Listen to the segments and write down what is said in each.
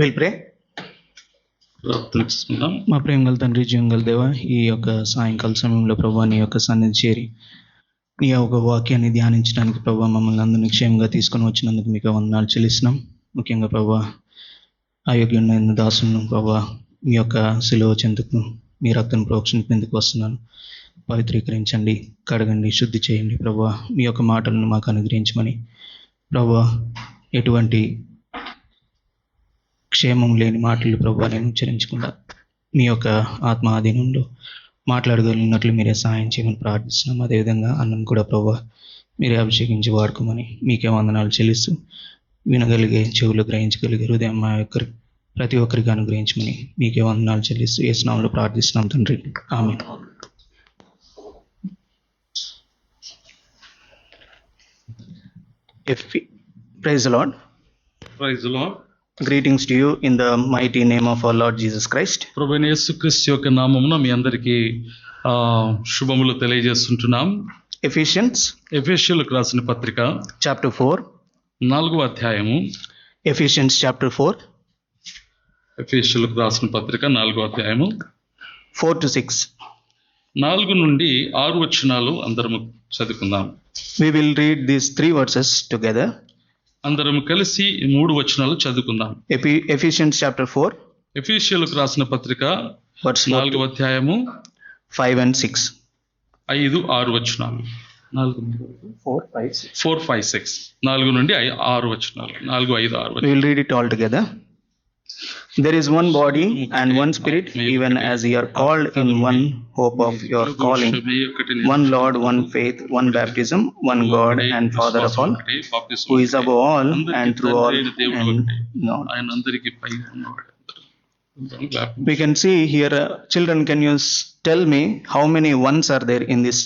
Will pray. మా ప్రేమ గల తండ్రి, జీవం గల దేవ, ఈ యొక్క సాయంకాల సమయంలో ప్రభా నీ యొక్క సన్నిధి చేరి నీ యొక్క వాక్యాన్ని ధ్యానించడానికి ప్రభా మమ్మల్ని అందరినీ క్షేమంగా తీసుకొని వచ్చినందుకు మీకు వందనాలు చెల్లిస్తున్నాం. ముఖ్యంగా ప్రభా అయోగ్యుడైన దాసులను ప్రభా మీ యొక్క శిలువ చెందుకు మీ రక్తం ప్రోక్షించేందుకు వస్తున్నాను. పవిత్రీకరించండి, కడగండి, శుద్ధి చేయండి ప్రభా. మీ యొక్క మాటలను మాకు అనుగ్రహించమని ప్రభా, ఎటువంటి క్షేమం లేని మాటలు ప్రభా నేను ఉచ్చరించకుండా మీ యొక్క ఆత్మ ఆధీనంలో మాట్లాడగలిగినట్లు మీరే సహాయం చేయమని ప్రార్థిస్తున్నాం. అదేవిధంగా అన్నం కూడా ప్రభా మీరే అభిషేకించి వాడుకోమని మీకే వందనాలు చెల్లిస్తూ, వినగలిగే చెవులు, గ్రహించగలిగే హృదయం మా యొక్క ప్రతి ఒక్కరికి అనుగ్రహించమని మీకే వందనాలు చెల్లిస్తూ యేసు నామములో ప్రార్థిస్తున్నాం తండ్రి, ఆమేన్. Praise the Lord. Praise the Lord. Greetings to you in the mighty name of our Lord Jesus Christ. ప్రభువైన యేసుక్రీస్తు యొక్క నామమున మీ అందరికీ శుభములు తెలియజేస్తుంటున్నాం. ఎఫెసీయులకు రాసిన పత్రిక chapter 4, 4వ అధ్యాయము. Ephesians chapter 4, ఎఫెసీయులకు రాసిన పత్రిక 4వ అధ్యాయము 4 to 6. 4 నుండి 6 వచనాలు అందరము చదువుకుందాం. We will read these 3 verses together. అందరం కలిసి 3 వచనాలు చదువుకుందాం. Ephesians chapter 4, ఎఫెసీయులకు రాసిన పత్రిక 4వ అధ్యాయము 5 and 6. 5, 6 వచనాలు. 4, 5, 6. 4 నుండి 6 వచనాలు. 4, 5, 6 వచనాలు. We will read it all together. There is one body and one spirit, even as ye are called in one hope of your calling. One Lord, one faith, one baptism, one God and Father of all, who is above all and through all and not. We can see here, children, can you tell me how many ones are there in this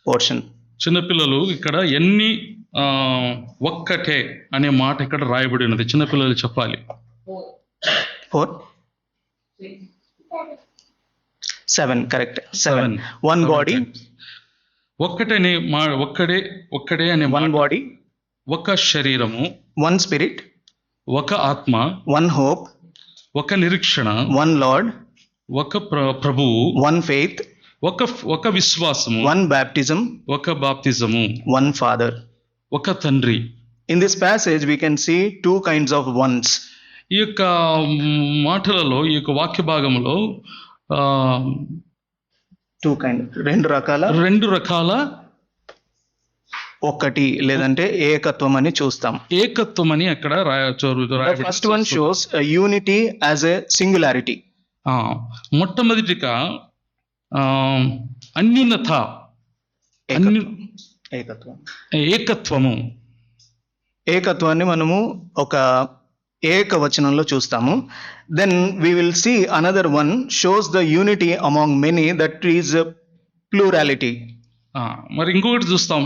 portion? చిన్నపిల్లలు ఇక్కడ ఎన్ని ఒక్కటే అనే మాట ఇక్కడ రాయబడి ఉన్నది. చిన్నపిల్లలు చెప్పాలి. 4, 7, correct. 7. One body. ఒక్కడే అనే one body. ఒక శరీరము. One spirit. ఒక ఆత్మ. One hope. ఒక నిరీక్షణ. One Lord. ఒక ప్రభువు. One faith. ఒక విశ్వాసము. One baptism. ఒక బాప్తిజము. One Father. ఒక తండ్రి. In this passage we can see 2 kinds of ones. ఈ యొక్క మాటలలో, ఈ యొక్క వాక్య భాగంలో 2 kind, రెండు రకాల ఒకటి లేదంటే ఏకత్వం అని చూస్తాం. ఏకత్వం అని అక్కడ first one shows unity as a singularity. మొట్టమొదటిగా అన్యూనత, ఏకత్వాన్ని మనము ఒక ఏకవచనంలో చూస్తాము. Then we will see another one shows the unity among many, that is plurality. మరి ఇంకొకటి చూస్తాం,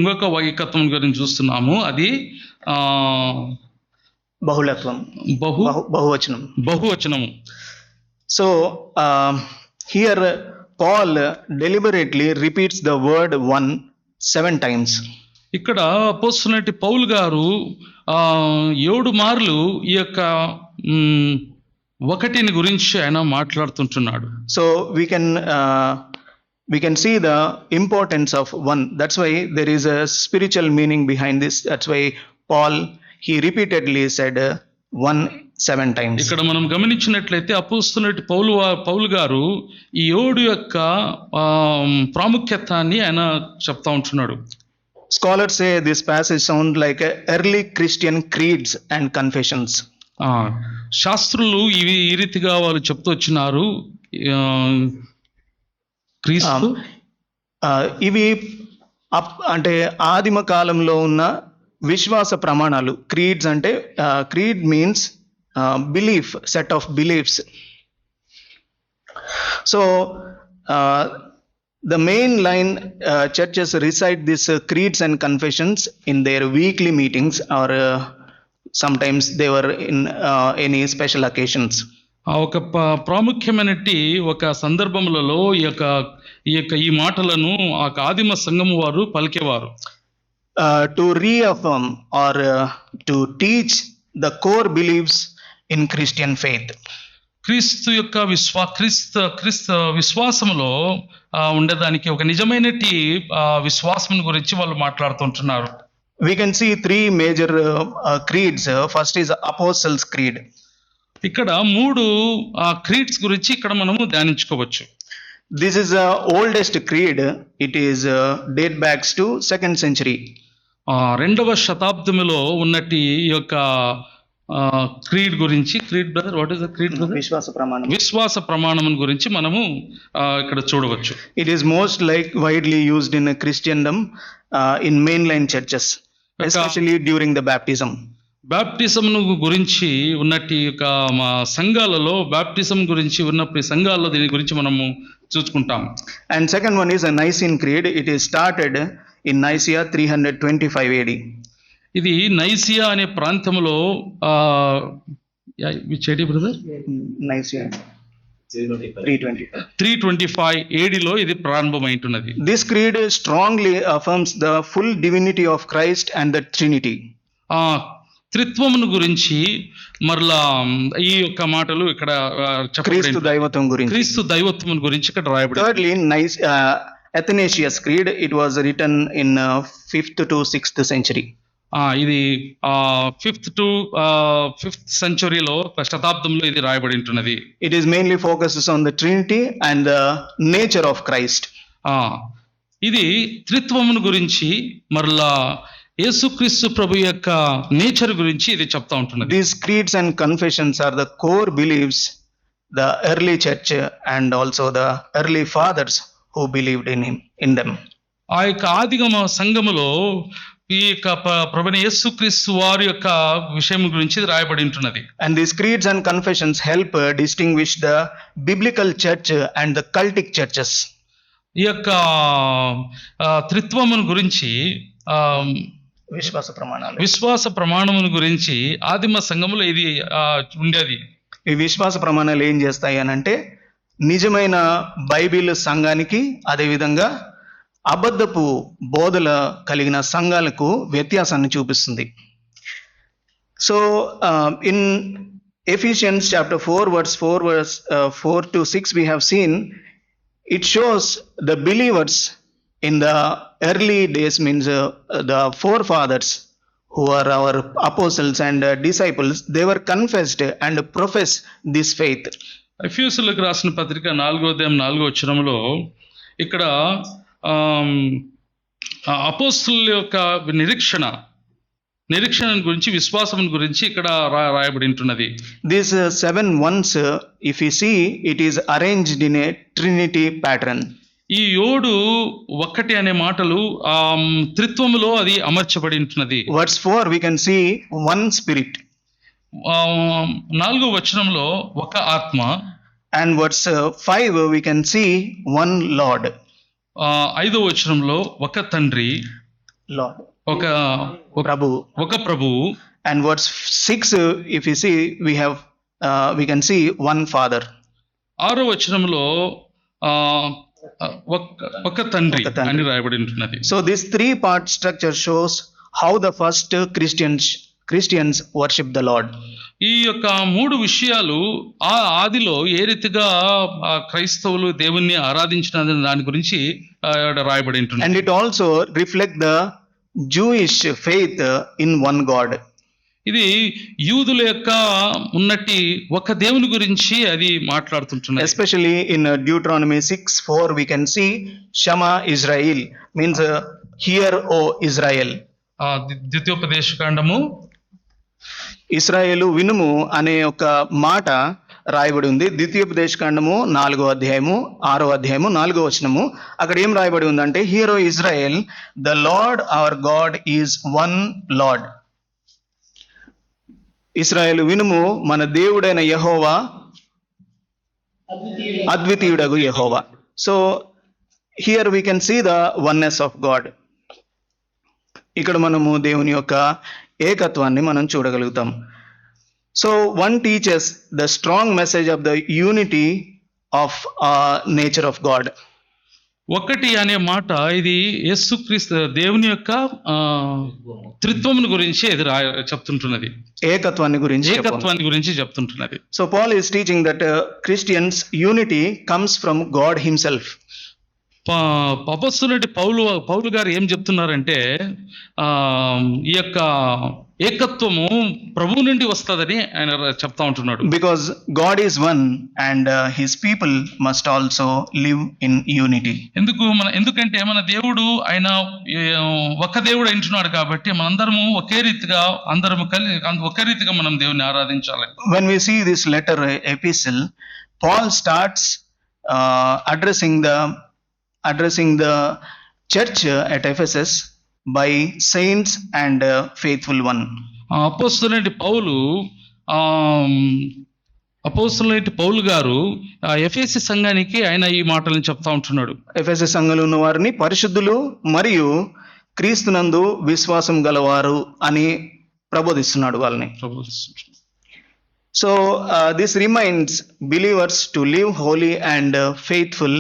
ఇంకొక ఏకత్వం గురించి చూస్తున్నాము, అది బహుళత్వం, బహువచనం. So here Paul deliberately repeats the word one 7 times. ఇక్కడ అపోస్తలుడైన పౌలు గారు 7 మార్లు ఈ యొక్క ఒకటిని గురించి ఆయన మాట్లాడుతుంటున్నాడు. So we can see the importance of one. That's why there is a spiritual meaning behind this. That's why Paul, he repeatedly said one 7 times. ఇక్కడ మనం గమనించినట్లయితే అపోస్తలుడైన పౌలు గారు ఈ 7 యొక్క ప్రాముఖ్యతని ఆయన చెప్తా ఉంటున్నాడు. Scholars say this passage sounds like early Christian creeds and confessions. శాస్త్రులు ఈ రీతిగా వాళ్ళు చెప్తూ వచ్చినారు. ఇవి అంటే ఆదిమ కాలంలో ఉన్న విశ్వాస ప్రమాణాలు. క్రీడ్స్ అంటే creed means belief, set of beliefs. So the main line, churches recite these creeds and confessions in their weekly meetings, or sometimes they were in any special occasions. ఒక ప్రాముఖ్యమైనటి ఒక సందర్భములలో ఈ మాటలను ఆ ఆదిమ సంఘము వారు పలికేవారు. To reaffirm or to teach the core beliefs in Christian faith. క్రీస్తు యొక్క క్రీస్తు విశ్వాసములో ఉండేదానికి ఒక నిజమైనటి విశ్వాసం గురించి వాళ్ళు మాట్లాడుతుంటున్నారు. We can see three major creeds. First is Apostles' Creed. ఇక్కడ 3 క్రీడ్స్ గురించి ఇక్కడ మనము ధ్యానించుకోవచ్చు. This is the oldest creed. It is date backs to 2nd century. 2వ శతాబ్దములో ఉన్నటి ఈ యొక్క క్రీడ్ గురించి, creed brother, what is the creed brother? విశ్వాస ప్రమాణం గురించి మనము ఇక్కడ చూడవచ్చు. It is most widely used in Christendom in mainline churches, especially during the baptism. Baptism గురించి ఉన్నటి యొక్క సంఘాలలో, బాప్టిజం గురించి ఉన్నప్పుడు సంఘాల్లో దీని గురించి మనము చూసుకుంటాం. And second one is a Nicene Creed. It is started in Nicaea 325 AD. ఇది నైసియా అనే ప్రాంతంలో బ్రదర్ Nicaea 325 AD లో ఇది ప్రారంభమైంటున్నది. This creed strongly affirms the full divinity of Christ and the Trinity. త్రిత్వమును గురించి మరలా ఈ యొక్క మాటలు ఇక్కడ క్రీస్తు దైవత్వం గురించి ఇక్కడ రాయబడింది. Thirdly, Athanasius Creed. It was written in 5th to 6th century. ఇది 5th to 5th centuryలో, శతాబ్దంలో ఇది రాయబడి ఉంటున్నది. It is mainly focuses on the Trinity and the nature of Christ. ఇది త్రిత్వమును గురించి మరలా యేసుక్రీస్తు ప్రభు యొక్క నేచర్ గురించి ఇది చెప్తా ఉంటున్నది. These creeds and confessions are the core beliefs the early church and also the early fathers who believed in them. ఆ యొక్క ఆదిగమ సంఘములో ఈ యొక్క ప్రభువైన యేసుక్రీస్తు వారి యొక్క విషయం గురించి రాయబడి ఉంటున్నది. And these creeds and confessions help distinguish the biblical church and the cultic churches. ఈ యొక్క త్రిత్వమును గురించి, విశ్వాస ప్రమాణమును గురించి ఆదిమ సంఘములో ఇది ఉండేది. ఈ విశ్వాస ప్రమాణాలు ఏం చేస్తాయి అని అంటే నిజమైన బైబిల్ సంఘానికి, అదేవిధంగా అబద్ధపు బోధల కలిగిన సంఘాలకు వ్యత్యాసాన్ని చూపిస్తుంది. So in Ephesians chapter 4 verse 4 to 6 we have seen it shows the believers in the early days, means the forefathers who are our apostles and disciples, they were confessed and professed this faith. ఎఫెసీయులకు రాసిన పత్రిక 4వ అధ్యాయం 4వ వచనంలో ఇక్కడ అపోస్తలుల యొక్క నిరీక్షణ గురించి, విశ్వాసం గురించి ఇక్కడ రాయబడి ఉంటున్నది. These 7 ones, if you see, it is arranged in a Trinity pattern. ఈ 7 ఒక్కటి అనే మాటలు త్రిత్వములో అది అమర్చబడి ఉంటున్నది. Verse 4 we can see one spirit. 4వ వచనంలో ఒక ఆత్మ. And verse 5 we can see one Lord. 5వ వచనంలో ఒక తండ్రి, Lord, ఒక ప్రభువు. And verse 6 if you see we can see one Father. 6వ వచనంలో ఒక తండ్రి అని రాయబడి ఉంటున్నది. So this 3-part structure shows how the first Christians worship the Lord. ఈ యొక్క 3 విషయాలు ఆదిలో ఏ రీతిగా క్రైస్తవులు దేవుణ్ణి ఆరాధించిన దాని గురించి రాయబడి ఉంటుంది. And it also reflect the Jewish faith in one God. ఇది యూదుల యొక్క ఉన్నట్టి ఒక దేవుని గురించి అది మాట్లాడుతుంటున్నది. Especially in Deuteronomy 6:4 we can see Shema Israel, means hear O Israel. ద్వితీయోపదేశకాండము ఇశ్రాయేలు వినుము అనే ఒక మాట రాయబడి ఉంది. ద్వితీయోపదేశకాండము 4వ అధ్యాయము 6వ అధ్యాయము 4వ వచనము. అక్కడ ఏం రాయబడి ఉందంటే, hear O Israel, the Lord our God is one Lord. ఇశ్రాయేలు వినుము, మన దేవుడైన యెహోవా అద్వితీయుడగు యెహోవా. So here we can see the oneness of God. ఇక్కడ మనము దేవుని యొక్క ఏకత్వాన్ని మనం చూడగలుగుతాం. So one teaches the strong message of the unity of nature of God. ఒకటి అనే మాట ఇది యేసుక్రీస్తు దేవుని యొక్క త్రిత్వమును గురించి ఇది చెప్తుంటున్నది, ఏకత్వాన్ని గురించి చెప్తుంటున్నది. So Paul is teaching that Christians unity comes from God himself. అపొస్తలుడైన పౌలు గారు ఏం చెప్తున్నారంటే ఈ యొక్క ఏకత్వము ప్రభువు నుండి వస్తుందని ఆయన చెప్తా ఉంటున్నాడు. Because God is one and his people must also live in unity. ఎందుకంటే మన దేవుడు ఆయన ఒక దేవుడు అంటున్నాడు కాబట్టి మనందరము ఒకే రీతిగా మనం దేవుని ఆరాధించాలి. When we see this letter epistle, Paul starts addressing the church at Ephesus by saints and faithful one. అపొస్తలుడైన పౌలు గారు ఎఫెసీ సంఘానికి ఆయన ఈ మాటలను చెప్తా ఉంటున్నాడు. ఎఫెసీ సంఘంలో ఉన్న వారిని పరిశుద్ధులు మరియు క్రీస్తునందు విశ్వాసం గలవారు అని ప్రబోధిస్తున్నాడు వాళ్ళని. So this reminds believers to live holy and faithful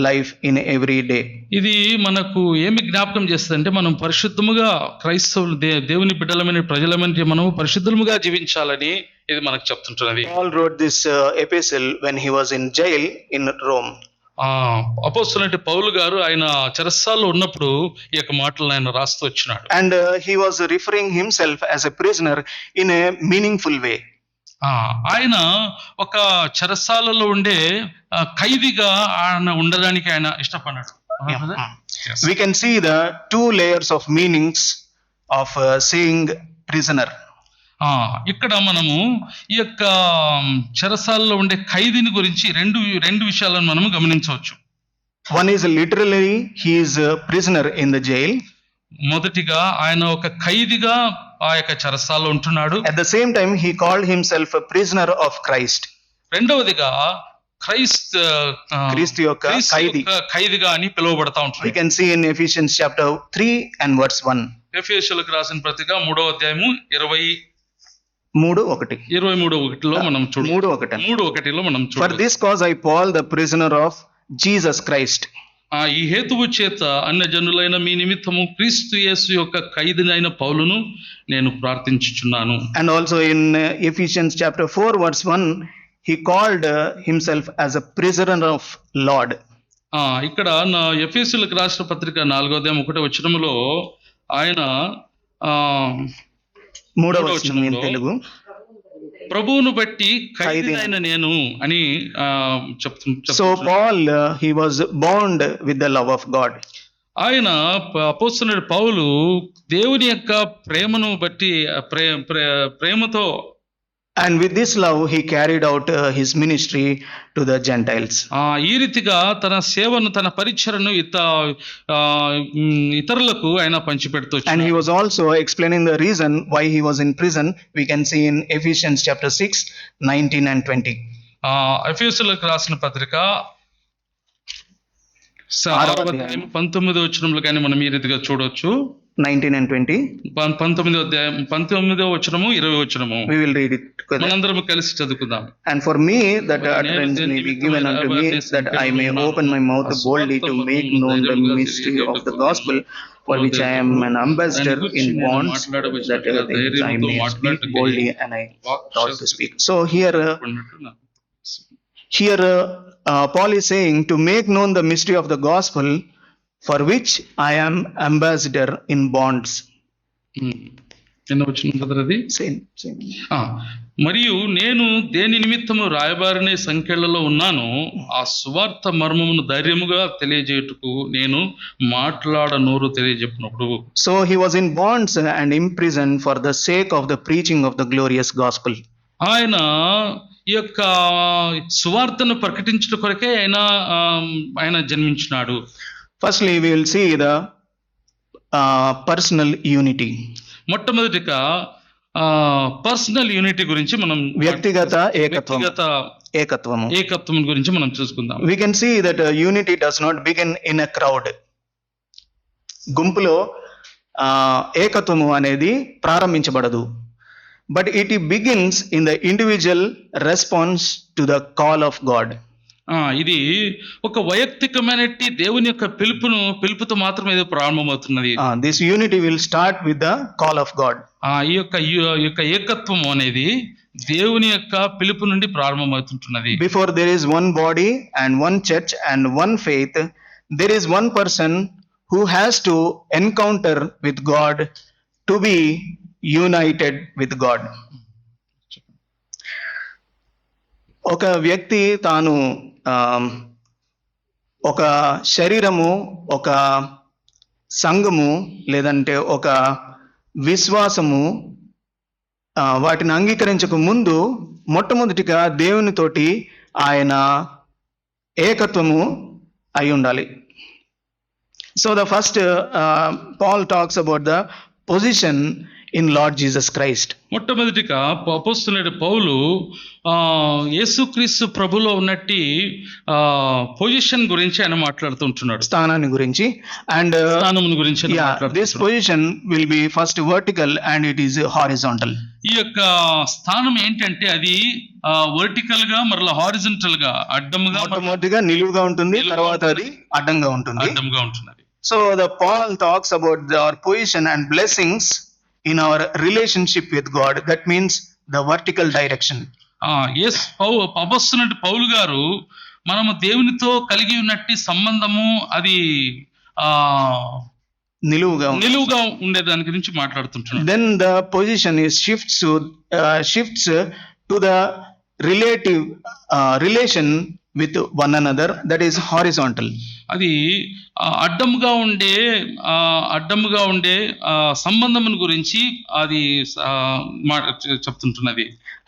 life in every day. ఇది మనకు ఏమి జ్ఞాపకం చేస్తుందంటే మనం పరిశుద్ధముగా క్రైస్తవులు దేవుని బిడ్డలమైన ప్రజలమైన మనము పరిశుద్ధముగా జీవించాలని ఇది మనకు చెప్తుంటున్నది. Paul wrote this epistle when he was in jail in Rome. అపొస్తలుడైన పౌలు గారు ఆయన చెరసాలలో ఉన్నప్పుడు ఈ యొక్క మాటలను ఆయన రాస్తూ వచ్చినాడు. And he was referring himself as a prisoner in a meaningful way. ఆయన ఒక చెరసాలలో ఉండే ఖైదీగా ఆయన ఉండడానికి ఆయన ఇష్టపడ్డాడు. We can see the two layers of meanings of saying prisoner. ఇక్కడ మనము ఈ యొక్క చెరసాలలో ఉండే ఖైదీని గురించి రెండు విషయాలను మనము గమనించవచ్చు. One is literally he is a prisoner in the jail. మొదటిగా ఆయన ఒక ఖైదీగా ఆ యొక్క చెరసాలలో ఉంటున్నాడు. At the same time he called himself a prisoner of Christ. రెండవదిగా క్రీస్తు యొక్క ఖైదీగా అని పిలువబడతా ఉంటాడు. We can see in Ephesians chapter 3 and verse 1. ఎఫెసీయులకు రాసిన పత్రిక 3వ అధ్యాయము 23:1లో మనం చూడొచ్చు. 3:1లో మనం చూడొచ్చు. For this cause I Paul the prisoner of Jesus Christ. ఈ హేతువు చేత అన్యజనులైన మీ నిమిత్తము క్రీస్తు యేసు యొక్క ఖైదీనైన పౌలును నేను ప్రార్థించుచున్నాను. And also in Ephesians chapter 4 verse 1 he called himself as a prisoner of Lord. ఇక్కడ నా ఎఫెసీయులకు రాసిన పత్రిక 4వ అధ్యాయం 1వ వచనములో ఆయన 3వ వచనం తెలుగు ప్రభువును బట్టి ఖైదీనైన నేను అని చెప్తున్నాడు. So Paul he was bound with the love of God. ఆయన అపొస్తలుడైన పౌలు దేవుని యొక్క ప్రేమను బట్టి ప్రేమతో and with this love he carried out his ministry to the Gentiles. ఈ రీతిగా తన సేవను తన పరిచర్యను ఇతరులకు ఆయన పంచిపెడుతూ వచ్చాడు. And he was also explaining the reason why he was in prison. We can see in Ephesians chapter 6 19 and 20. ఎఫెసీయులకు రాసిన పత్రిక 6వ అధ్యాయం 19వ వచనంలో కానీ మనం ఈ రీతిగా చూడొచ్చు. 19 and 20. 19వ అధ్యాయం 19వ వచనము 20వ వచనము. We will read it together. మనందరం కలిసి చదువుకుందాం. And for me that utterance may be given unto me, that I may open my mouth boldly to make known the mystery of the gospel, for which I am an ambassador in bonds, that I may speak boldly and I ought to speak. So here Paul is saying to make known the mystery of the gospel, for which I am ambassador in bonds. ఎన్న వచనం కదా అది? Same. మరియు నేను దేని నిమిత్తము రాయబారినే సంఖ్యలలో ఉన్నాను, ఆ సువార్త మర్మమును ధైర్యముగా తెలియజేయుటకు నేను మాట్లాడ నోరు తెలియజెప్పినప్పుడు. So he was in bonds and imprisoned for the sake of the preaching of the glorious gospel. ఆయన ఈ యొక్క సువార్తను ప్రకటించుట కొరకే ఆయన జన్మించినాడు. Firstly, we will see the personal unity. మొట్టమొదటిగా పర్సనల్ యూనిటీ గురించి మనం వ్యక్తిగత ఏకత్వం గురించి మనం చూసుకుందాం. We can see that unity does not begin in a crowd. గుంపులో ఏకత్వము అనేది ప్రారంభించబడదు. But it begins in the individual response to the call of God. ఇది ఒక వైయక్తికమైనట్టి దేవుని యొక్క పిలుపుతో మాత్రమే ఇది ప్రారంభమవుతున్నది. This unity will start with the call of God. ఈ యొక్క ఏకత్వం అనేది దేవుని యొక్క పిలుపు నుండి ప్రారంభమవుతుంటున్నది. Before there is one body and one church and one faith, there is one person who has to encounter with God to be united with God. ఒక వ్యక్తి తాను ఒక శరీరము, ఒక సంఘము, లేదంటే ఒక విశ్వాసము వాటిని అంగీకరించక ముందు మొట్టమొదటిగా దేవునితోటి ఆయన ఏకత్వము అయి ఉండాలి. So the first Paul talks about the position in Lord Jesus Christ. మొట్టమొదటిగా అపోస్తలుడైన పౌలు యేసుక్రీస్తు ప్రభులో ఉన్నట్టి పొజిషన్ గురించి ఆయన మాట్లాడుతుంటున్నాడు, స్థానాన్ని గురించి. అండ్ స్థానం గురించి this position will be first vertical and it is horizontal. ఈ యొక్క స్థానం ఏంటంటే అది వర్టికల్ గా మరలా హారిజాంటల్ గా అడ్డంగా, మొట్టమొదటిగా నిలువుగా ఉంటుంది, తర్వాత అది అడ్డంగా ఉంటుంది. So the Paul talks about our position and blessings in our relationship with God. That means the vertical direction. అపోస్తలుడైన పౌలు గారు మనము దేవునితో కలిగి ఉన్నట్టి సంబంధము అది నిలువుగా ఉండేదాని గురించి మాట్లాడుతుంటున్నాడు. Then the position is shifts to the relative relation with one another, that is horizontal. అది అడ్డముగా ఉండే సంబంధం గురించి అది చెప్తుంటున్నది.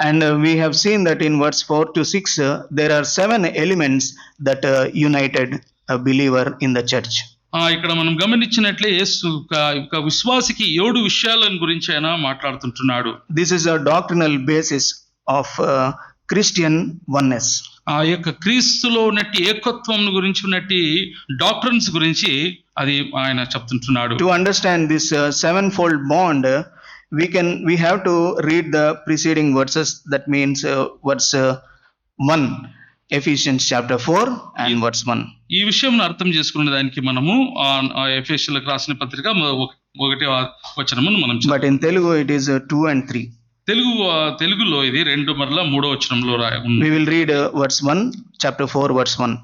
And we have seen that in verse 4 to 6 there are 7 elements that united a believer in the church. ఇక్కడ మనం గమనించినట్లే యేసు ఒక విశ్వాసికి 7 విషయాల గురించి ఆయన మాట్లాడుతుంటున్నాడు. This is a doctrinal basis of Christian oneness. ఆ యొక్క క్రీస్తులో ఉన్నట్టి ఏకత్వం గురించి ఉన్నట్టి డాక్ట్రిన్స్ గురించి అది ఆయన చెప్తుంటున్నాడు. To understand this sevenfold bond, we have to read the preceding verses. That means verse 1, Ephesians chapter 4 and verse 1. ఈ విషయం అర్థం చేసుకునే దానికి మనము ఎఫెసీయులకు రాసిన పత్రిక 1వ వచనమును మనం But in Telugu it is 2 and 3. తెలుగులో ఇది 2 మరలా 3వ వచనంలో ఉంది. We will read verse 1, chapter 4 verse 1.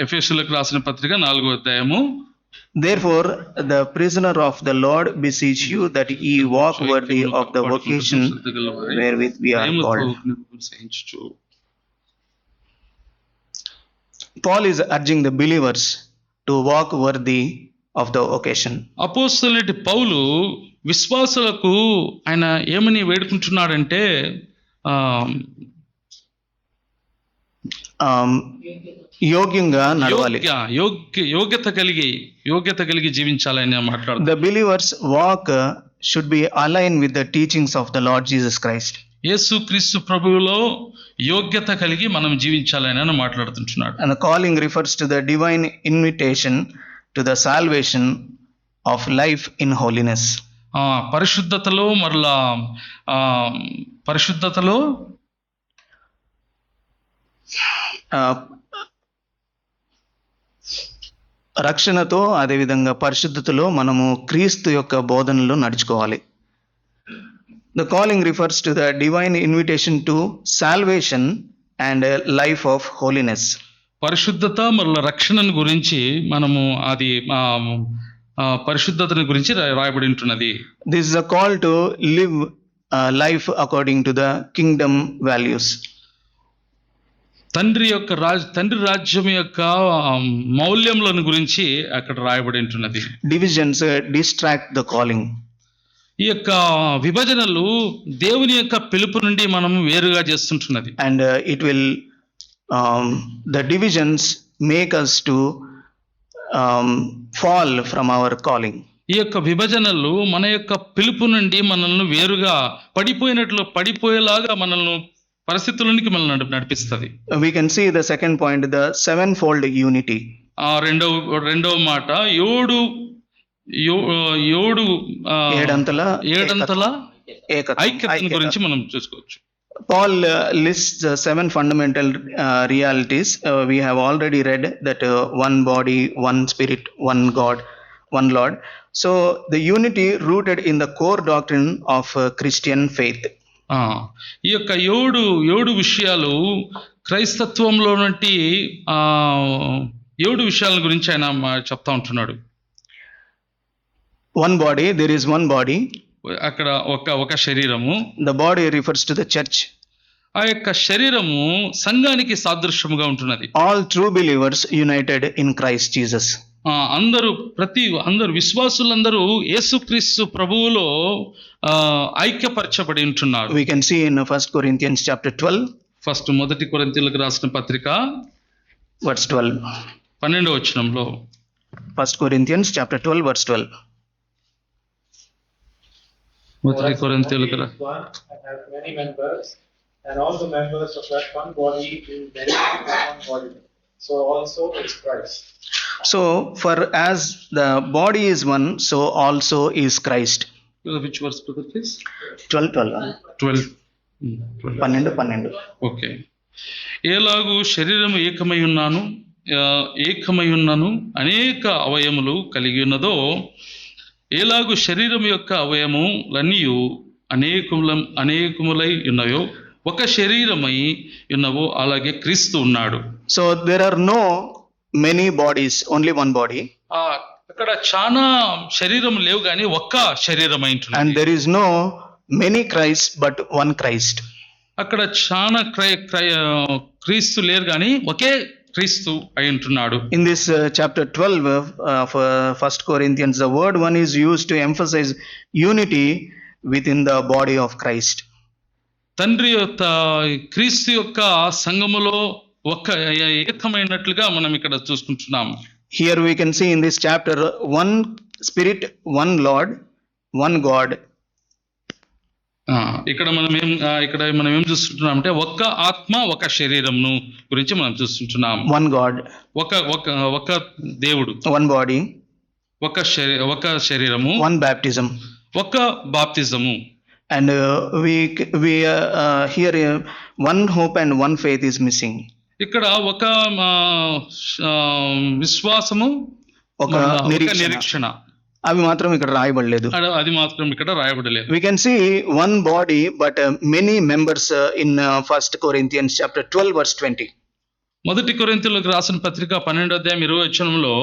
ఎఫెసీయులకు రాసిన పత్రిక 4వ అధ్యాయము. Therefore the prisoner of the Lord beseech you that ye walk worthy of the vocation wherewith we are called. Paul is urging the believers to walk worthy of the occasion. అపోస్తలుడైన పౌలు విశ్వాసులకు ఆయన ఏమని వేడుకుంటున్నాడంటే యోగ్యంగా నడవాలి, యోగ్యత కలిగి జీవించాలని మాట్లాడు. The believers walk should be aligned with the teachings of the Lord Jesus Christ. యేసుక్రీస్తు ప్రభువులో యోగ్యత కలిగి మనం జీవించాలని మాట్లాడుతుంటున్నాడు. And the calling refers to the divine invitation to the salvation of life in holiness. పరిశుద్ధతలో మరలా పరిశుద్ధతలో రక్షణతో, అదేవిధంగా పరిశుద్ధతలో మనము క్రీస్తు యొక్క బోధనలో నడుచుకోవాలి. The calling refers to the divine invitation to salvation and a life of holiness. పరిశుద్ధత మరియు రక్షణను గురించి మనము అది పరిశుద్ధతను గురించి రాయబడి ఉంటున్నది. This is a call to live life according to the kingdom values. తండ్రి రాజ్యం యొక్క మౌల్యములను గురించి అక్కడ రాయబడి ఉంటున్నది. Divisions distract the calling. ఈ యొక్క విభజనలు దేవుని యొక్క పిలుపు నుండి మనం వేరుగా చేస్తుంటున్నది. And it will the divisions make us to fall from our calling. ఈ యొక్క విభజనలు మన యొక్క పిలుపు నుండి మనల్ని వేరుగా పడిపోయేలాగా మనల్ని పరిస్థితులకి మనల్ని నడిపిస్తుంది. We can see the second point, the sevenfold unity. రెండవ మాట ఏడంతల ఐక్యత గురించి మనం చూసుకోవచ్చు. Paul lists 7 fundamental realities. We have already read that one body, one spirit, one God, one Lord. So the unity rooted in the core doctrine of Christian faith. ఈ యొక్క ఏడు విషయాలు క్రైస్తత్వంలో నుండి 7 విషయాల గురించి ఆయన చెప్తా ఉంటున్నాడు. One body, there is one body. అక్కడ ఒక శరీరము. The body refers to the church. ఆ యొక్క శరీరము సంఘానికి సాదృశ్యముగా ఉంటున్నది. All true believers united in Christ Jesus. అందరూ విశ్వాసులందరూ యేసుక్రీస్తు ప్రభువులో ఐక్యపరచబడి ఉంటున్నారు. We can see in 1 Corinthians chapter 12. మొదటి కొరింథీయులకు రాసిన పత్రిక verse 12. 12వ వచనంలో 1 Corinthians chapter 12 verse 12. మొదటి కొరింథీయులకు many members, and all the members of that one body being many one body, so also is Christ. So for as the body is one, so also is Christ. Which verse, brother, please? 12. 12. Okay. ఏలాగు శరీరము ఏకమై ఉన్నాను అనేక అవయములు కలిగి ఉన్నదో, ఏలాగు శరీరం యొక్క అవయములన్నీయు అనేకములై ఉన్నాయో, ఒక శరీరమై ఉన్నవో అలాగే క్రీస్తు ఉన్నాడు. So there are no many bodies, only one body. అక్కడ చాలా శరీరం లేవు కానీ ఒక్క శరీరమై ఉంటుంది. And there is no many Christ but one Christ. అక్కడ చాలా క్రీస్తు లేరు కానీ ఒకే క్రీస్తు అయి ఉంటున్నాడు. In this chapter 12 of 1 Corinthians, the word one is used to emphasize unity within the body of Christ. తండ్రి యొక్క క్రీస్తు యొక్క సంఘములో ఏకమైనట్లుగా మనం ఇక్కడ చూసుకుంటున్నాం. Here we can see in this chapter one spirit, one Lord, one God. ఇక్కడ మనం ఏం చూస్తుంటున్నాం అంటే ఒక్క ఆత్మ ఒక శరీరమును గురించి మనం చూస్తుంటున్నాం. One God, ఒక దేవుడు, one body, ఒక శరీరము, one baptism, ఒక బాప్తిజము. and we here one hope and one faith is missing. ఇక్కడ ఒక విశ్వాసము, ఒక నిరీక్షణ, అవి మాత్రం ఇక్కడ రాయబడలేదు. అది మాత్రం ఇక్కడ రాయబడలేదు. We can see one body but many members in 1 Corinthians chapter 12 verse 20. మొదటి కొరింథీయులకు రాసిన పత్రిక 12వ అధ్యాయం 20వ వచనంలో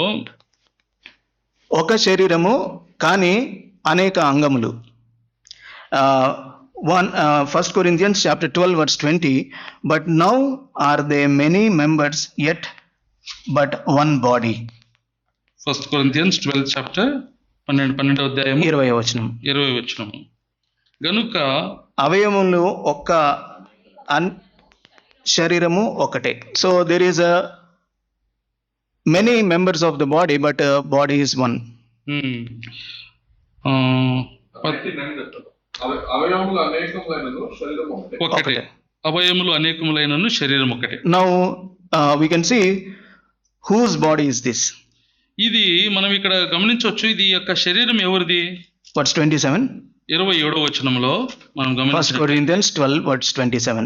ఒక శరీరము కానీ అనేక అంగములు. 1 Corinthians chapter 12 verse 20, but now are there many members yet but one body. 1 Corinthians 12 chapter 12వ అధ్యాయం 20వ వచనం. గనుక అవయములు ఒక్క శరీరము ఒకటే. So there is many members of the body but body is one. అవయములు అనేకములైనను శరీరం ఒకటే. Now we can see whose body is this. ఇది మనం ఇక్కడ గమనించవచ్చు. ఇది యొక్క శరీరం ఎవరిది? Verse 27. 27వ వచనంలో మనం గమనించవచ్చు. 1 Corinthians 12 verse 27.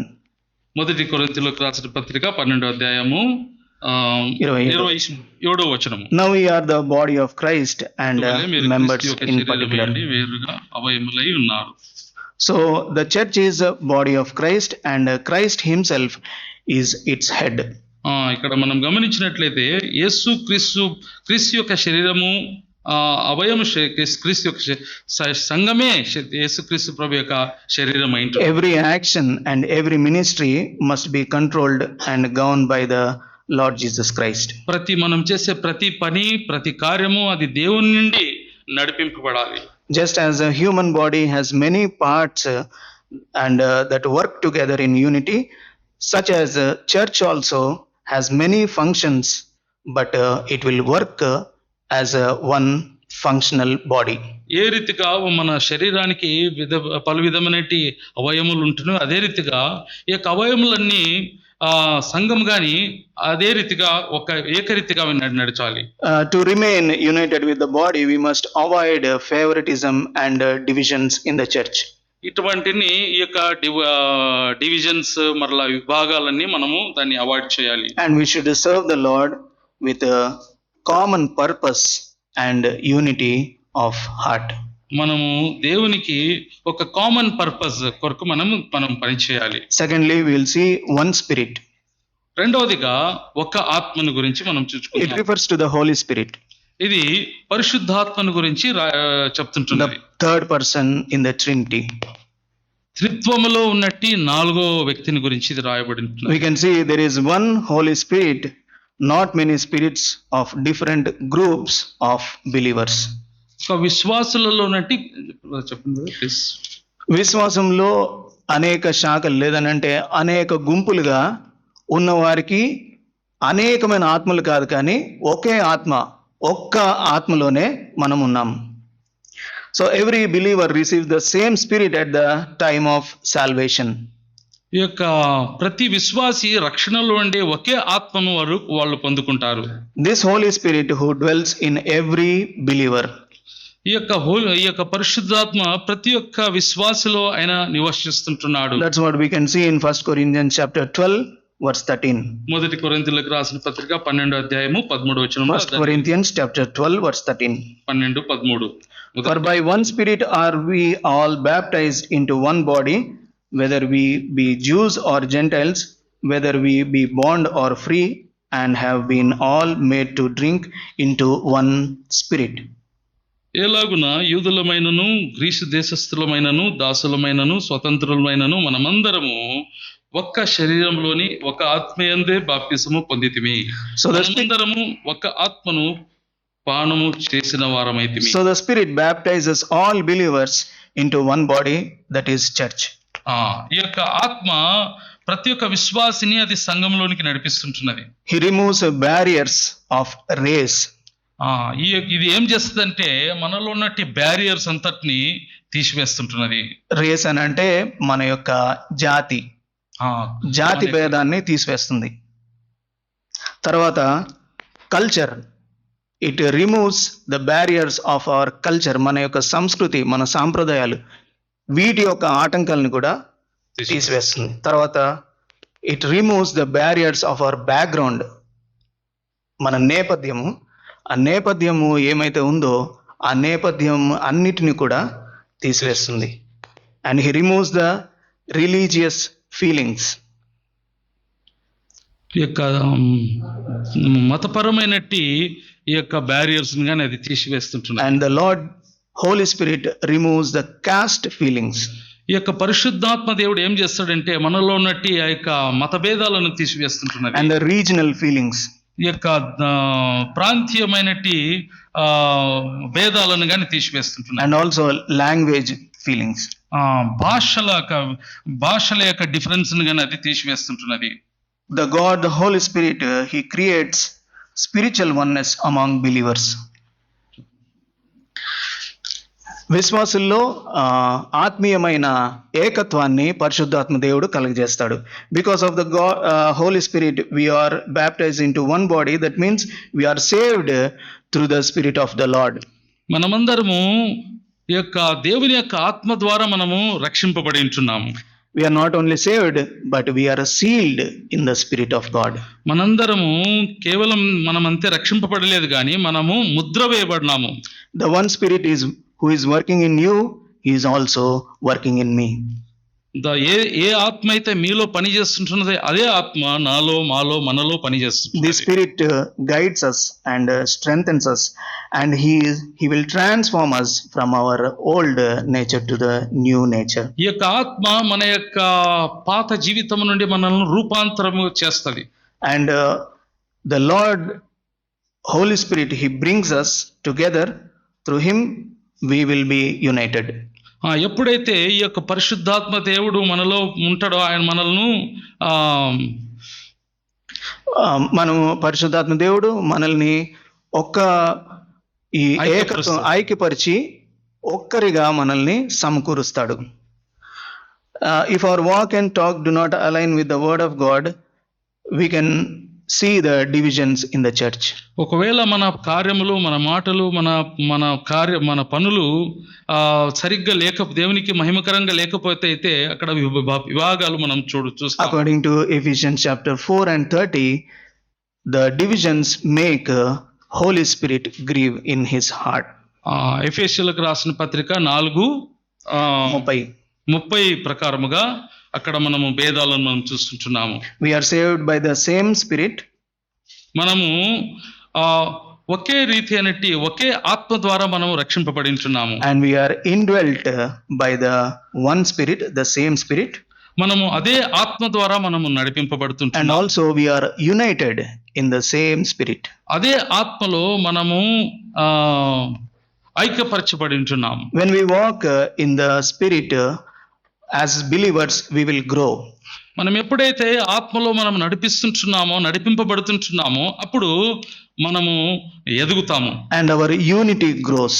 మొదటి కొరింథీయులకు రాసిన పత్రిక 12వ అధ్యాయము 27వ వచనము. Now we are the body of Christ and members in particular. వేరుగా అవయములై ఉన్నారు. So the church is a body of Christ and Christ himself is its head. ఇక్కడ మనం గమనించినట్లయితే క్రీస్తు యొక్క శరీరము, అవయము క్రీస్తు యొక్క సంఘమే యేసుక్రీస్తు ప్రభు యొక్క శరీరం అయింది. Every action and every ministry must be controlled and governed by the Lord Jesus Christ. మనం చేసే ప్రతి పని, ప్రతి కార్యము అది దేవుని నుండి నడిపింపబడాలి. Just as a human body has many parts and that work together in unity, such as a church also has many functions, but it will work as a one functional body. ఏ రీతిగా మన శరీరానికి పలు విధమైన అవయములు ఉంటున్నాయో అదే రీతిగా ఈ యొక్క అవయములన్నీ సంఘం గాని అదే రీతిగా ఒక ఏకరీతిగా నడచాలి. To remain united with the body, we must avoid favoritism and divisions in the church. ఇటువంటిని ఈ యొక్క డివిజన్స్ మరలా విభాగాలన్నీ మనము దాన్ని అవాయిడ్ చేయాలి. And we should serve the Lord with a common purpose and unity of heart. మనము దేవునికి ఒక common purpose కొరకు మనం పని చేయాలి. Secondly, we will see one spirit. రెండవదిగా ఒక ఆత్మను గురించి మనం It చూసుకుందాం. refers to the Holy Spirit, ఇది పరిశుద్ధాత్మను గురించి చెప్తుంటున్నది. the third person in the Trinity. త్రిత్వములో ఉన్నట్టి నాలుగో వ్యక్తిని గురించి ఇది రాయబడి ఉంటుంది. We can see there is one Holy Spirit, not many spirits of different groups of believers. ఒక విశ్వాసులలో ఉన్నట్టి చెప్పండి ప్లీజ్. విశ్వాసంలో అనేక శాఖలు లేదనంటే అనేక గుంపులుగా ఉన్నవారికి అనేకమైన ఆత్మలు కాదు, కానీ ఒకే ఆత్మ, ఒక్క ఆత్మలోనే మనం ఉన్నాం. So every believer receive the same spirit at the time of salvation. ఈ యొక్క ప్రతి విశ్వాసి రక్షణలో ఉండే ఒకే ఆత్మను వాళ్ళు పొందుకుంటారు. This Holy Spirit who dwells in every believer. ఈ యొక్క పరిశుద్ధాత్మ ప్రతి ఒక్క విశ్వాసిలో ఆయన నివసిస్తుంటున్నాడు. That's what we can see in 1 Corinthians chapter 12 verse 13. మొదటి కొరింథీయులకు రాసిన పత్రిక 12వ అధ్యాయము 13వ వచనం. 1 Corinthians chapter 12 verse 13. 12-13. For by one spirit are we all baptized into one body, whether we be Jews or Gentiles, whether we be bond or free, and have been all made to drink into one spirit. ఎలాగున యూదులమైనను గ్రీసు దేశస్థులమైనను దాసులమైనను స్వతంత్రులమైనను మనమందరము ఒక్క శరీరంలోని ఒక ఆత్మయందే బాప్తిసము పొందితిమి. మనమందరము ఒక ఆత్మను పానము చేసిన వారమైతిమి. So the spirit baptizes all believers into one body, that is church. ఈ యొక్క ఆత్మ ప్రతి ఒక్క విశ్వాసిని అది సంఘంలోనికి నడిపిస్తుంటున్నది. He removes barriers of race. ఇది ఏం చేస్తుందంటే మనలో ఉన్నట్టి బ్యారియర్స్ అంతటిని తీసివేస్తుంటున్నది. రేస్ అని అంటే మన యొక్క జాతి భేదాన్ని తీసివేస్తుంది. తర్వాత culture, it removes the barriers of our culture. మన యొక్క సంస్కృతి, మన సాంప్రదాయాలు, వీటి యొక్క ఆటంకాలను కూడా తీసివేస్తుంది. తర్వాత it removes the barriers of our background. మన నేపథ్యము, ఆ నేపథ్యము ఏమైతే ఉందో ఆ నేపథ్యం అన్నిటిని కూడా తీసివేస్తుంది. And he removes the religious feelings. ఈ యొక్క మతపరమైనట్టి ఈ యొక్క బ్యారియర్స్ గాని అది తీసివేస్తుంటుంది. And the Lord Holy Spirit removes the caste feelings. ఈ యొక్క పరిశుద్ధాత్మ దేవుడు ఏం చేస్తాడంటే మనలో ఉన్నట్టి ఆ యొక్క మతభేదాలను తీసివేస్తుంటున్నది. అండ్ ద రీజనల్ ఫీలింగ్స్, ఈ యొక్క ప్రాంతీయమైనటి భేదాలను కానీ తీసివేస్తుంటున్నాయి. అండ్ ఆల్సో లాంగ్వేజ్ ఫీలింగ్స్, భాషల యొక్క డిఫరెన్స్ కానీ అది తీసివేస్తుంటున్నది. The God the Holy Spirit he creates spiritual oneness among believers. విశ్వాసుల్లో ఆత్మీయమైన ఏకత్వాన్ని పరిశుద్ధాత్మ దేవుడు కలుగజేస్తాడు. Because of the Holy Spirit we are baptized into one body. That means we are saved through the Spirit of the Lord. మనమందరము ఈ యొక్క దేవుని యొక్క ఆత్మ ద్వారా మనము రక్షింపబడి ఉంటున్నాము. We are not only saved, but we are sealed in the Spirit of God. మనందరము కేవలం మనమంతే రక్షింపబడలేదు కానీ మనము Mudra వేయబడినాము. The one Spirit is who is working in you, he is also working in me. ఏ ఆత్మ అయితే మీలో పని చేస్తుంటున్నదో అదే ఆత్మ నాలో, మాలో, మనలో పని చేస్తుంది. The Spirit guides us and strengthens us, and he will transform us from our old nature to the new nature. ఈ యొక్క ఆత్మ మన యొక్క పాత జీవితం నుండి మనల్ని రూపాంతరము చేస్తుంది. And the Lord Holy Spirit, he brings us together. Through him we will be united. ఎప్పుడైతే ఈ యొక్క పరిశుద్ధాత్మ దేవుడు మనలో ఉంటాడో ఆయన మనల్ని మనము పరిశుద్ధాత్మ దేవుడు మనల్ని ఈ ఐక్యపరిచి ఒక్కరిగా మనల్ని సమకూరుస్తాడు. If our walk and talk do not align with the word of God, we can see the divisions in the church. ఒకవేళ మన కార్యములు, మన మాటలు, మన పనులు సరిగ్గా దేవునికి మహిమకరంగా లేకపోతే అయితే అక్కడ విభాగాలు మనం చూస్తాం. According to Ephesians chapter 4 and 30, the divisions make Holy Spirit grieve in his heart. ఎఫెసీయులకు రాసిన పత్రిక 4:30 ప్రకారముగా అక్కడ మనము భేదాలను మనం చూస్తుంటున్నాము. We are saved by the same Spirit. మనము ఒకే రీతి అనేటి ఒకే ఆత్మ ద్వారా మనము రక్షింపబడి ఉంటున్నాము. And we are indwelt by the one Spirit, the same Spirit. మనము అదే ఆత్మ ద్వారా మనము నడిపింపబడుతుంటాం. And also we are united in the same Spirit. అదే ఆత్మలో మనము ఐక్యపరచబడి ఉంటున్నాము. When we walk in the Spirit, as believers we will grow. మనం ఎప్పుడైతే ఆత్మలో మనం నడిపింపబడుతుంటున్నామో అప్పుడు మనము ఎదుగుతాము. And our unity grows.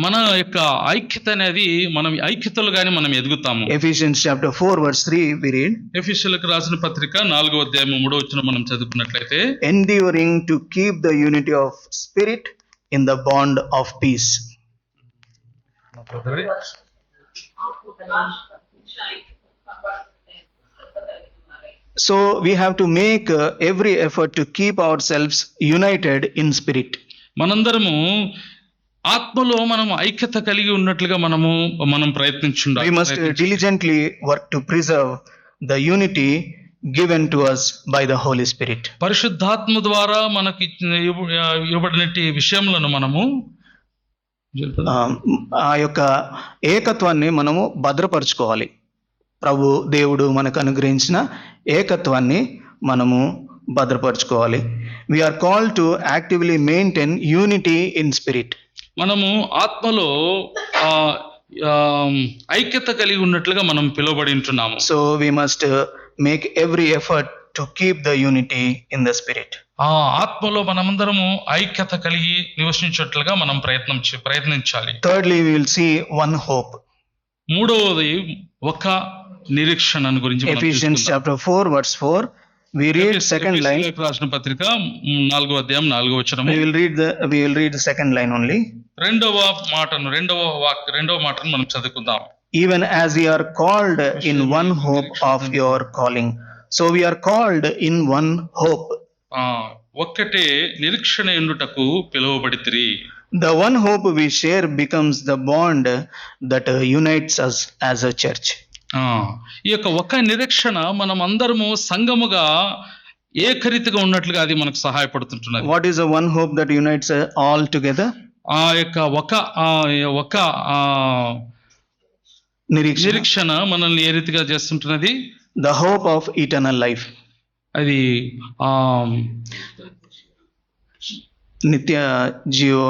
మన యొక్క ఐక్యత అనేది మనం ఐక్యతలుగానే మనం ఎదుగుతాము. Ephesians chapter 4 verse 3 we read. ఎఫెసీయులకు రాసిన పత్రిక 4:3 మనం చదువుకున్నట్లయితే, endeavoring to keep the unity of spirit in the bond of peace. So we have to make every effort to keep ourselves united in spirit. మనందరము ఆత్మలో మనం ఐక్యత కలిగి ఉన్నట్లుగా మనం ప్రయత్నించుండాలి. We must diligently work to preserve the unity given to us by the Holy Spirit. పరిశుద్ధాత్మ ద్వారా మనకి ఇవ్వబడినటి విషయములను మనము ఆ యొక్క ఏకత్వాన్ని మనము భద్రపరచుకోవాలి. ప్రభు దేవుడు మనకు అనుగ్రహించిన ఏకత్వాన్ని మనము భద్రపరచుకోవాలి. We are called to actively maintain unity in spirit. మనము ఆత్మలో ఐక్యత కలిగి ఉన్నట్లుగా మనం పిలువబడి ఉంటున్నాము. So we must make every effort to keep the unity in the spirit. ఆత్మలో మనమందరము ఐక్యత కలిగి నివసించేట్లుగా మనం ప్రయత్నించాలి. Thirdly, we will see one hope. మూడవది ఒక నిరీక్షణ గురించి. Ephesians chapter 4 verse 4 we read second line. రాసిన పత్రిక 4:4 we will read the second line only. రెండవ మాటను మనం చదువుకుందాం. Even as ye are called in one hope of your calling. So we are called in one hope. ఒక్కటే నిరీక్షణ ఉండుటకు పిలువబడితిరి. The one hope we share becomes the bond that unites us as a church. ఈ యొక్క ఒక నిరీక్షణ మనం అందరము సంఘముగా ఏకరీతిగా ఉన్నట్లుగా అది మనకు సహాయపడుతుంటున్నది. What is the one hope that unites all together? ఆ యొక్క ఒక నిరీక్షణ మనల్ని ఏ రీతిగా చేస్తుంటున్నది? The hope of eternal life. అది నిత్య జీవ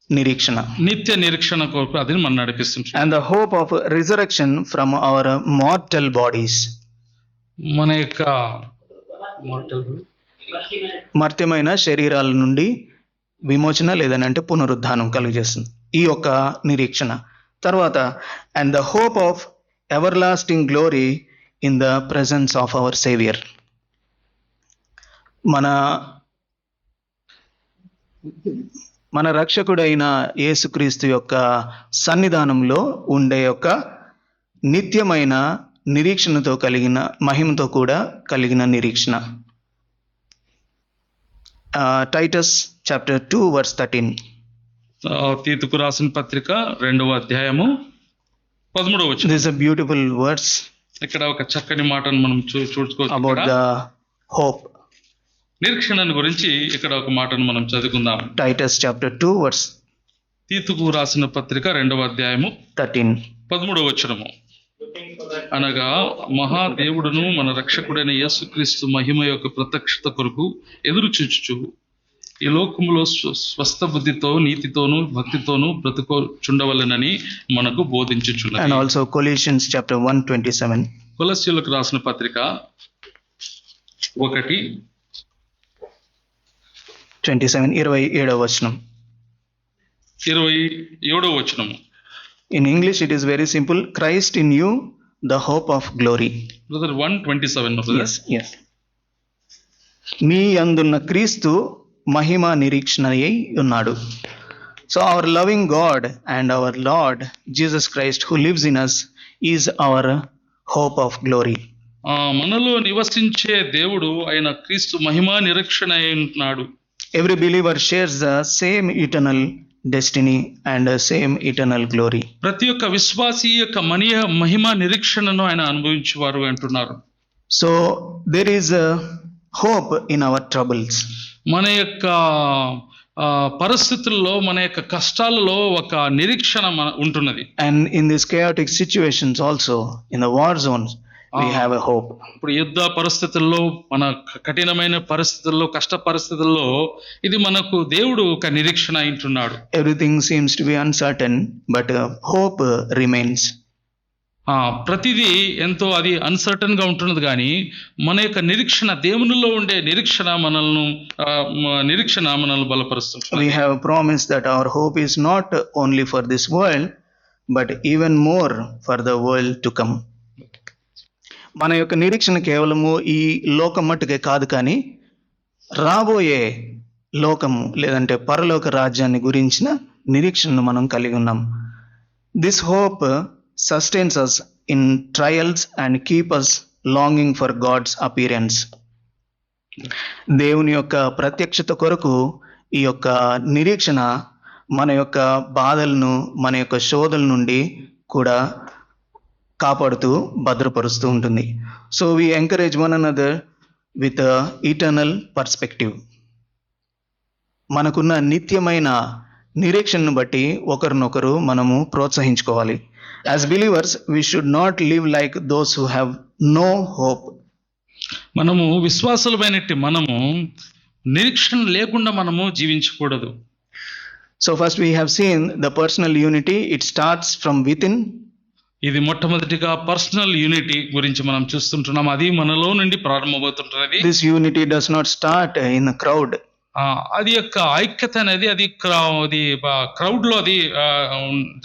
నిరీక్షణ, నిత్య నిరీక్షణ కొరకు అది మనం నడిపిస్తుంటుంది. And the hope of resurrection from our mortal bodies. మన యొక్క మర్త్యమైన శరీరాల నుండి విమోచన లేదనంటే పునరుద్ధానం కలుగజేస్తుంది ఈ యొక్క నిరీక్షణ. తర్వాత and the hope of everlasting glory in the presence of our Savior. మన రక్షకుడైన యేసుక్రీస్తు యొక్క సన్నిధానంలో ఉండే యొక్క నిత్యమైన నిరీక్షణతో కలిగిన మహిమతో కూడా కలిగిన నిరీక్షణ. Titus chapter 2 verse 13. తీతుకు రాసిన పత్రిక 2:13. This is a beautiful verse. ఇక్కడ ఒక చక్కని మాటను మనం చూసుకోవచ్చు. About the hope. నిరీక్షణ గురించి ఇక్కడ ఒక మాటను మనం చదువుకుందాం. Titus chapter 2 verse. తీతుకు రాసిన పత్రిక 2:13. అనగా మహాదేవుడును మన రక్షకుడైన యేసుక్రీస్తు మహిమ యొక్క ప్రత్యక్షత కొరకు ఎదురు చూచుచు ఈ లోకములో స్వస్థ బుద్ధితో నీతితోను భక్తితోను బ్రతుకుచుండవలెనని మనకు బోధించుచున్నది. And also Colossians chapter 1:27. కొలస్సీయులకు రాసిన పత్రిక 1:27 వచనం. 27 In English it is very simple. Christ in you, the hope of glory. Brother 1:27. Yes. మీ యందున్న క్రీస్తు మహిమ నిరీక్షణ అయి ఉన్నాడు. So our loving God and our Lord Jesus Christ who lives in us is our hope of glory. మనలో నివసించే దేవుడు ఆయన క్రీస్తు మహిమా నిరీక్షణ అయి ఉంటున్నాడు. Every believer shares the same eternal destiny and the same eternal glory. ప్రతి ఒక్క విశ్వాసి యొక్క మహిమా నిరీక్షణను ఆయన అనుభవించేవారు అంటున్నారు. So there is a hope in our troubles. మన యొక్క పరిస్థితుల్లో, మన యొక్క కష్టాలలో ఒక నిరీక్షణ ఉంటున్నది. And in these chaotic situations also, in the war zones, we have a hope. ఇప్పుడు యుద్ధ పరిస్థితుల్లో, మన కఠినమైన పరిస్థితుల్లో, కష్ట పరిస్థితుల్లో ఇది మనకు దేవుడు ఒక నిరీక్షణ అంటున్నాడు. Everything seems to be uncertain, but hope remains. ప్రతిదీ ఎంతో అది అన్సర్టన్ గా ఉంటున్నది, కానీ మన యొక్క నిరీక్షణ, దేవునిలో ఉండే నిరీక్షణ మనల్ని బలపరుస్తుంది. We have promised that our hope is not only for this world, but even more for the world to come. మన యొక్క నిరీక్షణ కేవలము ఈ లోకం మట్టుకే కాదు, కానీ రాబోయే లోకము లేదంటే పరలోక రాజ్యాన్ని గురించిన నిరీక్షణను మనం కలిగి ఉన్నాం. This hope sustains us in trials and keep us longing for God's appearance. దేవుని యొక్క ప్రత్యక్షత కొరకు ఈ యొక్క నిరీక్షణ మన యొక్క బాధలను, మన యొక్క శోధల నుండి కూడా కాపాడుతూ భద్రపరుస్తూ ఉంటుంది. So we encourage one another with eternal perspective. మనకున్న నిత్యమైన నిరీక్షణను బట్టి ఒకరినొకరు మనము ప్రోత్సహించుకోవాలి. As believers we should not live like those who have no hope. మనము విశ్వాసులమైనట్టి మనము నిరీక్షణ లేకుండా మనము జీవించకూడదు. So first we have seen the personal unity. It starts from within. ఇది మొట్టమొదటిగా పర్సనల్ యూనిటీ గురించి మనం చూస్తుంటున్నాం. అది మనలో నుండి ప్రారంభమవుతుంటున్నది. This unity does not start in the crowd. అది యొక్క ఐక్యత అనేది అది క్రౌడ్ లో అది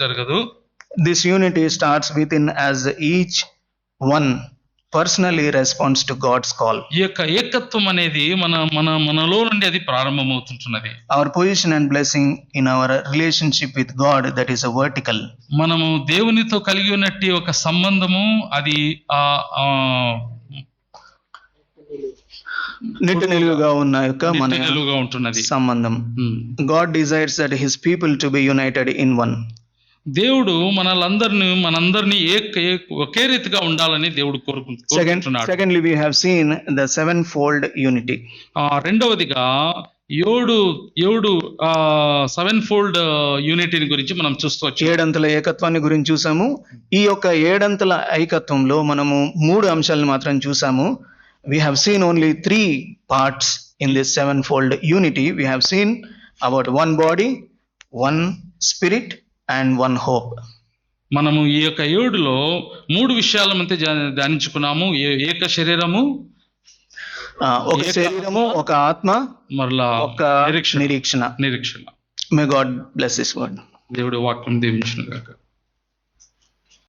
జరగదు. This unity starts within as each one personally response to God's call. ఈ యొక్క ఏకత్వం అనేది మనలో నుండి అది ప్రారంభమవుతుంటున్నది. Our position and blessing in our relationship with God, that is a vertical. మనము దేవునితో కలిగి ఉన్నట్టు ఒక సంబంధము అది నిలువుగా ఉన్న యొక్క నిలువుగా ఉంటున్నది సంబంధం. God desires that his people to be United in one. దేవుడు మనందరినీ ఒకే రీతిగా ఉండాలని దేవుడు కోరుకుంటున్నాడు. Secondly we have seen the sevenfold unity. రెండవదిగా ఏడు సెవెన్ ఫోల్డ్ యూనిటీని గురించి మనం చూస్తవచ్చు. ఏడంతల ఏకత్వాన్ని గురించి చూసాము. ఈ యొక్క ఏడంతల ఐకత్వంలో మనము 3 అంశాలను మాత్రం చూసాము. We have seen only 3 parts in this sevenfold unity. We have seen about one body, one spirit and one hope. మనము ఈ యొక్క 7లో 3 విషయాల మధ్య ధ్యానించుకున్నాము. ఏక శరీరము, ఒక శరీరము, ఒక ఆత్మ, మరలా ఒక నిరీక్షణ. నిరీక్షణ. May God bless this word. దేవుడి వాక్యం దీవించును గాక.